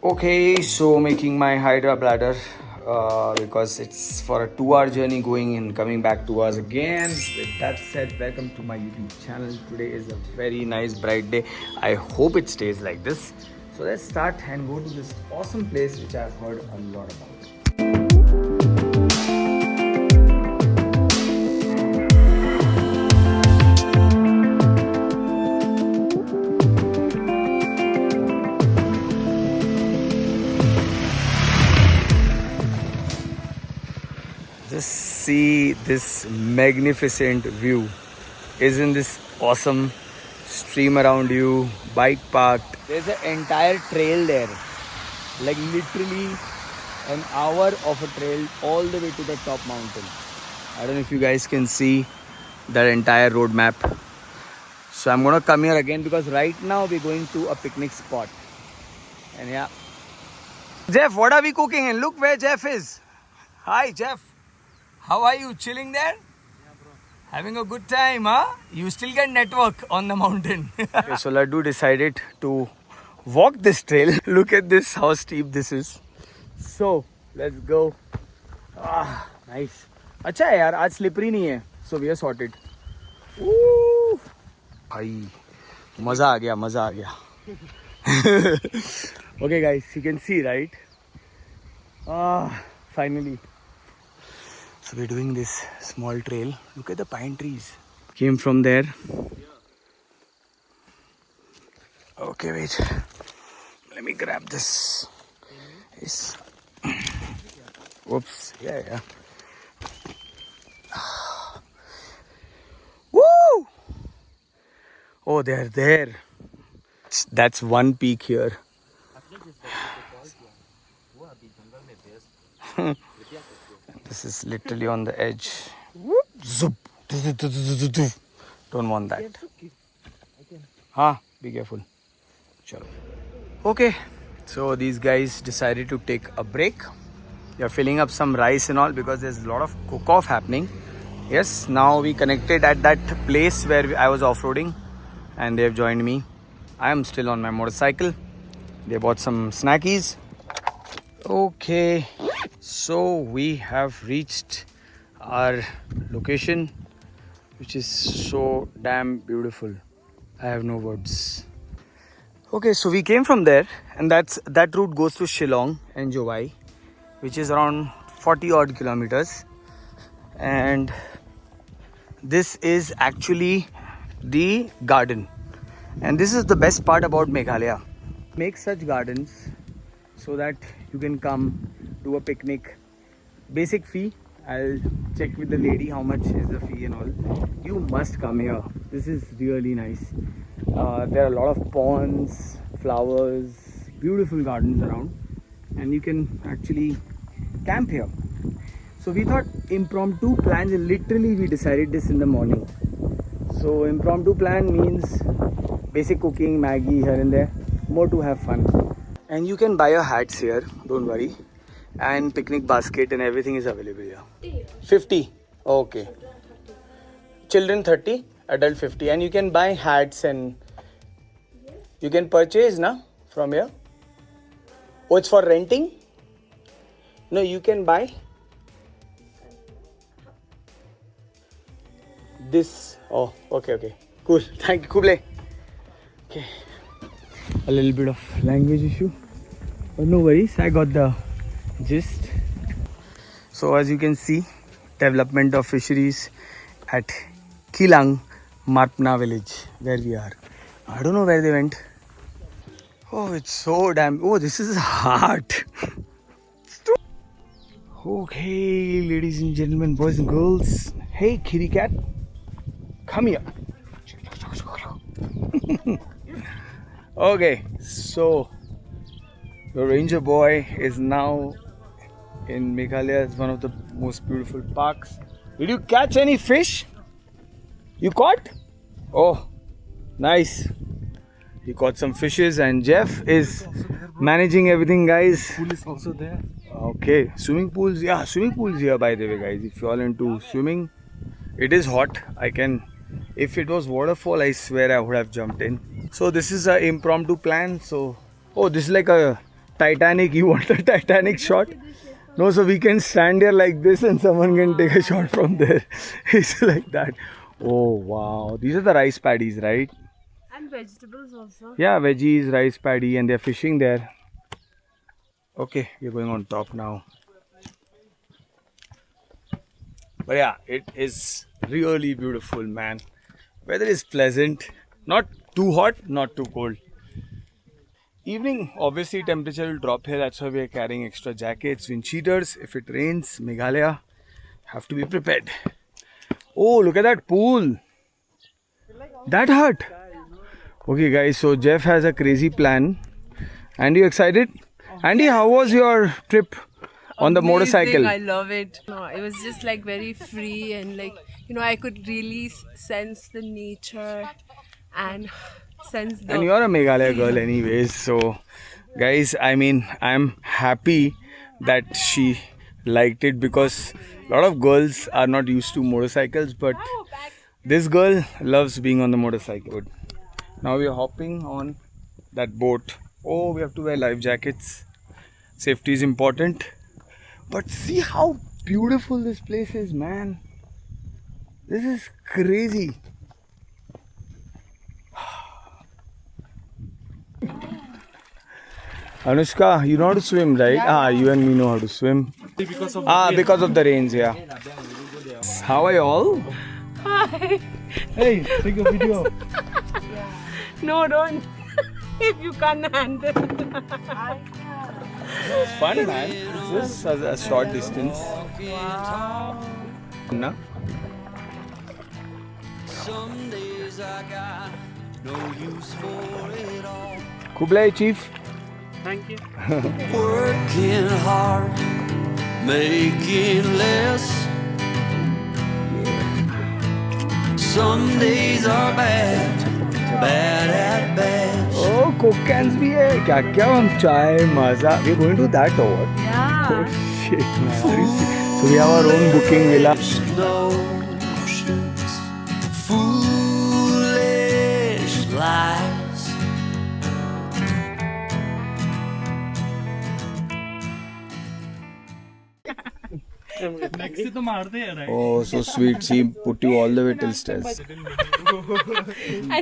Okay, so making my Hydra bladder because it's for a 2 hour journey going and coming back 2 hours again. With that said, welcome to my YouTube channel. Today is a very nice bright day. I hope it stays like this. So let's start and go to this awesome place which I've heard a lot about. Just see this magnificent view. Isn't this awesome? Stream around you, bike parked. There's an entire trail there. Like literally an hour of a trail all the way to the top mountain. I don't know if you guys can see that entire road map. So I'm gonna come here again because right now we're going to a picnic spot. And yeah. Jeff, what are we cooking? And look where Jeff is. Hi Jeff. How are you? Chilling there? Yeah, bro. Having a good time, huh? You still get network on the mountain. Okay, so Laddu decided to walk this trail. Look at this, how steep this is. So, let's go. Ah, nice. अच्छा है यार, आज slippery नहीं है. So we are sorted. Woo! भाई, मजा आ गया, मजा आ गया. Okay guys, you can see, right? Ah, finally. So we're doing this small trail. Look at the pine trees. Came from there. Okay, wait. Let me grab this. Yes. Whoops. Yeah. Woo! Oh, they're there. That's one peak here. This is literally on the edge. Whoop, zoop. Don't want that. Huh? Be careful. Chalo. Okay. So these guys decided to take a break. They're filling up some rice and all because there's a lot of cook-off happening. Yes, now we connected at that place where I was off-roading and they've joined me. I am still on my motorcycle. They bought some snackies. Okay. So we have reached our location, which is so damn beautiful. I have no words. Okay, so we came from there, and that route goes to Shillong and Jowai, which is around 40 odd kilometers. And this is actually the garden. And this is the best part about Meghalaya. Make such gardens so that you can come do a picnic. Basic fee, I'll check with the lady how much is the fee and all. You must come here. This is really nice. There are a lot of ponds, flowers, beautiful gardens around, and you can actually camp here. So we thought impromptu plans, and literally we decided this in the morning. So impromptu plan means basic cooking, Maggie here and there, more to have fun. And you can buy your hats here, don't worry. And picnic basket and everything is available here. 50. Okay. Children 30, adult 50. And you can buy hats and you can purchase from here. Oh, it's for renting? No, you can buy this. Oh, okay. Cool. Thank you, Kuble. Okay. A little bit of language issue. But no worries, I got the gist. So as you can see, development of fisheries at Kilang Marpna village where we are. I don't know where they went. Oh, it's so damn. Oh, this is hard. Okay, ladies and gentlemen, boys and girls. Hey, kitty cat, come here. Okay, so the Ranger Boy is now in Meghalaya. It's one of the most beautiful parks. Did you catch any fish? You caught? Oh, nice. He caught some fishes and Jeff is managing everything, guys. Pool is also there. Okay, swimming pools. Yeah, swimming pools here, by the way, guys. If you're all into swimming, it is hot. If it was waterfall, I swear I would have jumped in. So this is an impromptu plan. So, oh, this is like a Titanic. You want a Titanic shot? No, so we can stand here like this and someone can take a shot from there. It's like that. Oh wow, these are the rice paddies, right? And vegetables also. Yeah, veggies, rice paddy, and they're fishing there. Okay, we're going on top now. But yeah, it is really beautiful, man. Weather is pleasant, not too hot, not too cold. Evening, obviously temperature will drop here. That's why we are carrying extra jackets, wind cheaters. If it rains, Meghalaya, have to be prepared. Oh, look at that pool. That hut. Okay guys, so Jeff has a crazy plan. Andy, you excited? Andy, how was your trip on the motorcycle? I love it. No, it was just like very free and like, you know, I could really sense the nature and sense the... And you're a Meghalaya girl anyways. So guys, I mean, I'm happy that she liked it because a lot of girls are not used to motorcycles, but this girl loves being on the motorcycle. Now we are hopping on that boat. Oh, we have to wear life jackets. Safety is important. But see how beautiful this place is, man. This is crazy. Anushka, you know how to swim, right? Ah, you and me know how to swim. Because of the rains, yeah. How are you all? Hi. Hey, take a video. No, don't. If you can't handle. It's fun, man. It's just a short distance. Wow. No? Some days I got no use for it all. Kublai, chief. Thank you. Working hard, making less. Some days are bad, bad at best. Oh, Coke cans bhi hai. Kya kya hum chai, maza. We're going to that or what? Yeah. Oh shit, man. So we have our own booking villa. Notions, foolish lies. Oh, so sweet. She put you all the way till stairs. And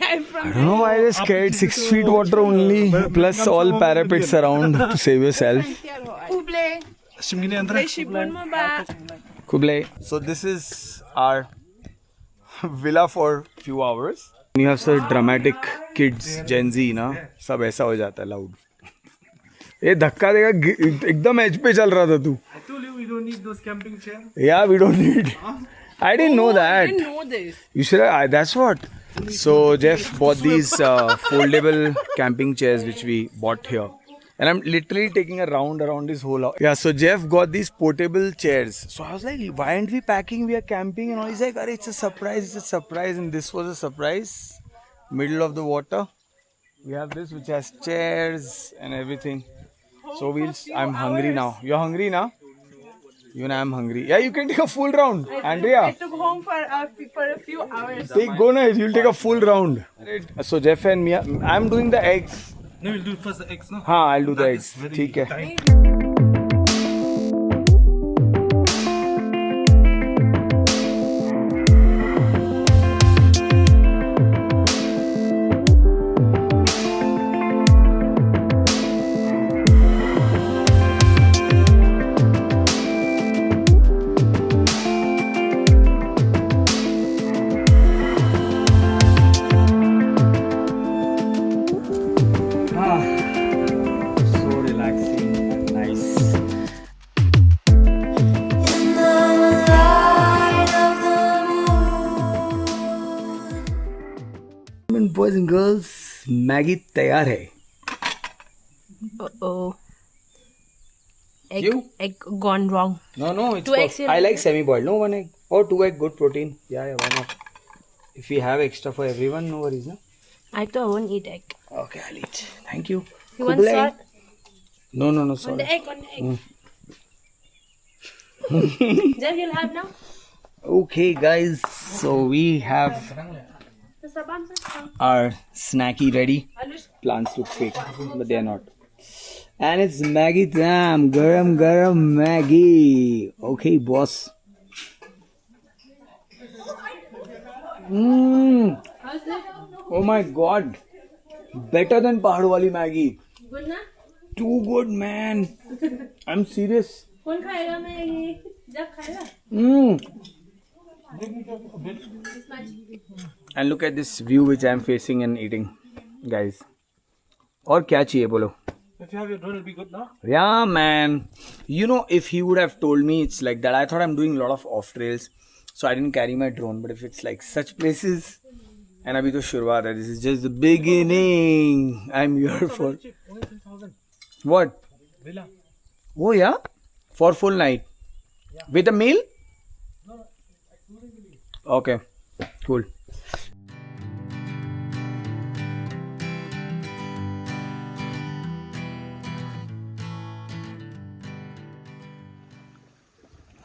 I'm from I don't know why they're scared. 6 feet water only, plus all parapets around to save yourself. Kublai. Shipun mo ba? Kublai. So this is our villa for few hours. You have such dramatic kids, Gen Z, ना सब ऐसा हो जाता है loud. ये धक्का देगा एकदम edge पे चल रहा था तू. I told you we don't need those camping chairs. Yeah, we don't need. I didn't know I that. didn't know this. You should have, that's what. So Jeff bought these foldable camping chairs which we bought here. And I'm literally taking a round around this whole house. Yeah, so Jeff got these portable chairs. So I was like, why aren't we packing? We are camping. And all. He's like, it's a surprise, it's a surprise. And this was a surprise. Middle of the water. We have this which has chairs and everything. So I'm hungry now. You're hungry now? Even I'm hungry. Yeah, you can take a full round. Andrea. I took home for a few hours. Go nice. You'll take a full round. So Jeff and me, I'm doing the eggs. No, we'll do first the eggs, no? हाँ, I'll do the That eggs. is very ठीक है. tight. So relaxing and nice. In the light of the moon. Boys and girls, Maggie तैयार है. Uh-oh. Egg, You? egg gone wrong. No, it's Two eggs perfect. I like semi-boiled. No, 1 egg or 2 egg, good protein. Yeah, why not? If we have extra for everyone, no worries, no? I thought I won't eat egg. Okay, I'll eat. Thank you. You want Kublai? salt? No, On sorry. the egg, on the egg. Jeff, you'll have now? Okay, guys. So we have our snacky ready. Plants look fake, but they are not. And it's Maggie time. Garam garam Maggie. Okay, boss. Oh my god. Better than Pahad wali Maggie. Good na? Too good, man. I'm serious. कौन खाएगा Maggi? जब खाएगा? And look at this view which I'm facing and eating, guys. और क्या चाहिए बोलो? If you have your drone, it'll be good now. Yeah, man. You know, if he would have told me it's like that, I thought I'm doing a lot of off trails, so I didn't carry my drone. But if it's like such places, and abhi to shurwaat hai, this is just the beginning. I'm here for Only 3,000. what? Villa. Oh yeah, for full night with a meal. Okay, cool.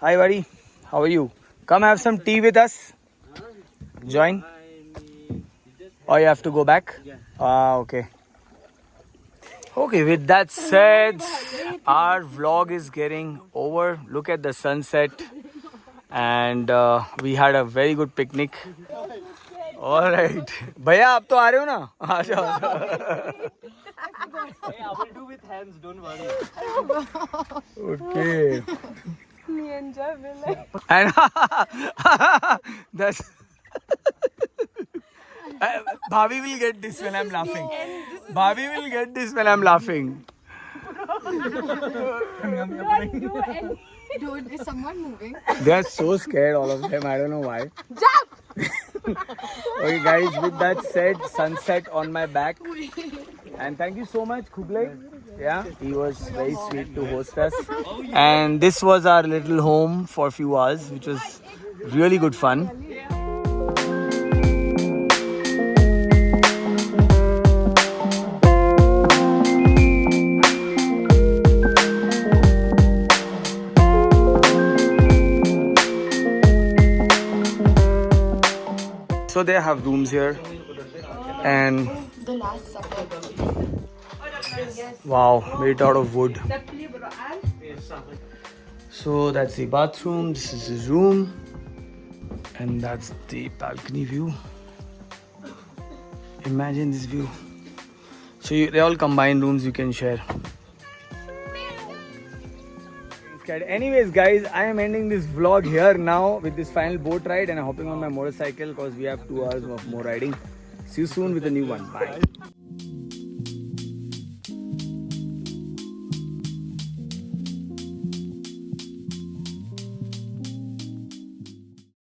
Hi, buddy. How are you? Come have some tea with us. Join. Or you have to go back? Ah, okay. Okay, with that said, our vlog is getting over. Look at the sunset. And we had a very good picnic. Alright. Bhaiya, आप तो आ रहे हो ना? आ जाओ. I will do with hands, don't worry. Okay. Me and Jeff will like. And that's Bhavi will get this when I'm laughing. Bhavi will get this when I'm laughing. Dude, is someone moving? They are so scared, all of them. I don't know why. Okay, guys, with that said, sunset on my back. And thank you so much, Kublai. Yeah, he was very sweet to host us. And this was our little home for a few hours, which was really good fun. So they have rooms here, and The Last Supper. wow, made out of wood. So that's the bathroom, this is his room, and that's the balcony view. Imagine this view. So they all combined rooms you can share. Anyways, guys, I am ending this vlog here now with this final boat ride and hopping on my motorcycle because we have 2 hours of more riding. See you soon with a new one. Bye.